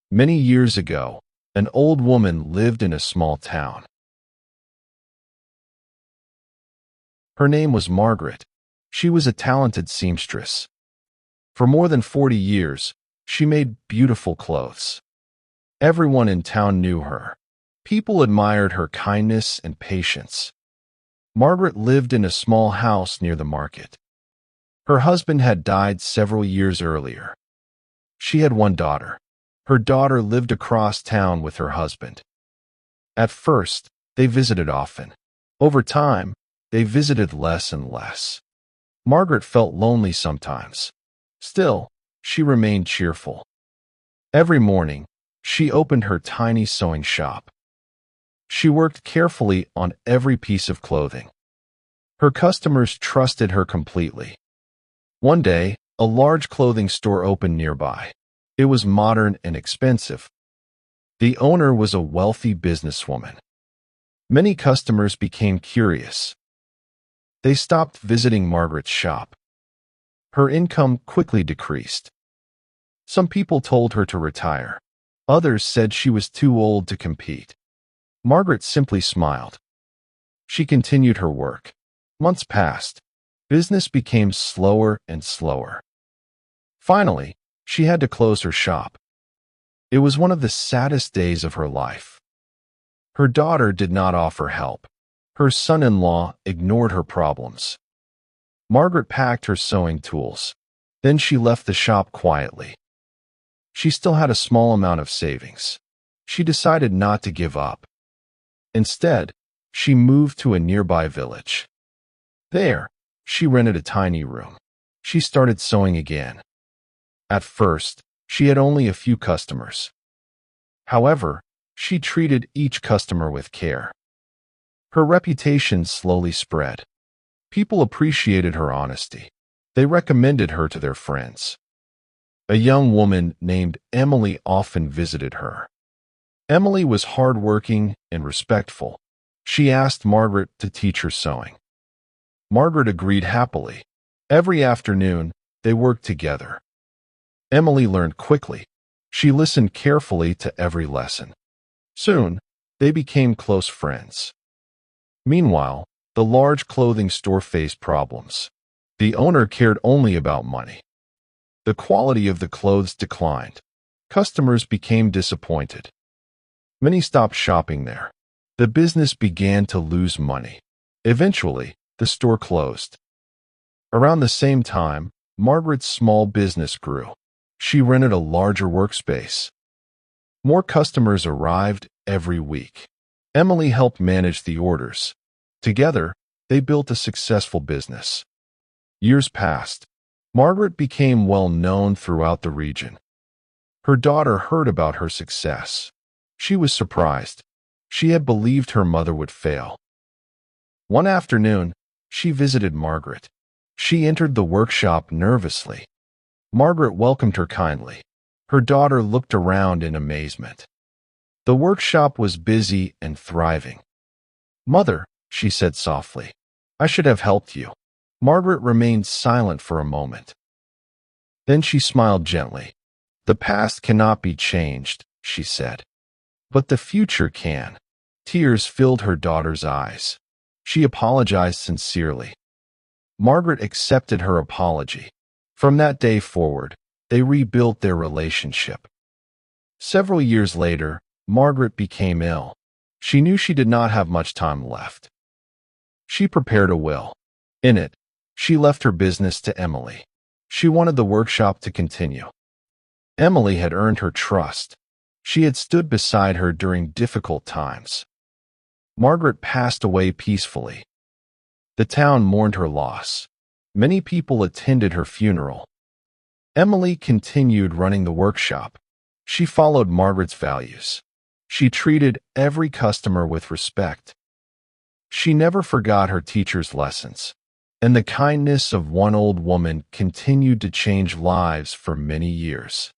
Many years ago, an old woman lived in a small town. Her name was Margaret. She was a talented seamstress. For more than 40 years, she made beautiful clothes. Everyone in town knew her. People admired her kindness and patience. Margaret lived in a small house near the market. Her husband had died several years earlier. She had one daughter. Her daughter lived across town with her husband. At first, they visited often. Over time, they visited less and less. Margaret felt lonely sometimes. Still, she remained cheerful. Every morning, she opened her tiny sewing shop. She worked carefully on every piece of clothing. Her customers trusted her completely. One day, a large clothing store opened nearby. It was modern and expensive. The owner was a wealthy businesswoman. Many customers became curious. They stopped visiting Margaret's shop. Her income quickly decreased. Some people told her to retire. Others said she was too old to compete. Margaret simply smiled. She continued her work. Months passed. Business became slower and slower. Finally, she had to close her shop. It was one of the saddest days of her life. Her daughter did not offer help. Her son-in-law ignored her problems. Margaret packed her sewing tools. Then she left the shop quietly. She still had a small amount of savings. She decided not to give up. Instead, she moved to a nearby village. There, she rented a tiny room. She started sewing again. At first, she had only a few customers. However, she treated each customer with care. Her reputation slowly spread. People appreciated her honesty. They recommended her to their friends. A young woman named Emily often visited her. Emily was hardworking and respectful. She asked Margaret to teach her sewing. Margaret agreed happily. Every afternoon, they worked together. Emily learned quickly. She listened carefully to every lesson. Soon, they became close friends. Meanwhile, the large clothing store faced problems. The owner cared only about money. The quality of the clothes declined. Customers became disappointed. Many stopped shopping there. The business began to lose money. Eventually, the store closed. Around the same time, Margaret's small business grew. She rented a larger workspace. More customers arrived every week. Emily helped manage the orders. Together, they built a successful business. Years passed. Margaret became well known throughout the region. Her daughter heard about her success. She was surprised. She had believed her mother would fail. One afternoon, she visited Margaret. She entered the workshop nervously. Margaret welcomed her kindly. Her daughter looked around in amazement. The workshop was busy and thriving. "Mother," she said softly, "I should have helped you." Margaret remained silent for a moment. Then she smiled gently. "The past cannot be changed," she said. "But the future can." Tears filled her daughter's eyes. She apologized sincerely. Margaret accepted her apology. From that day forward, they rebuilt their relationship. Several years later, Margaret became ill. She knew she did not have much time left. She prepared a will. In it, she left her business to Emily. She wanted the workshop to continue. Emily had earned her trust. She had stood beside her during difficult times. Margaret passed away peacefully. The town mourned her loss. Many people attended her funeral. Emily continued running the workshop. She followed Margaret's values. She treated every customer with respect. She never forgot her teacher's lessons, and the kindness of one old woman continued to change lives for many years.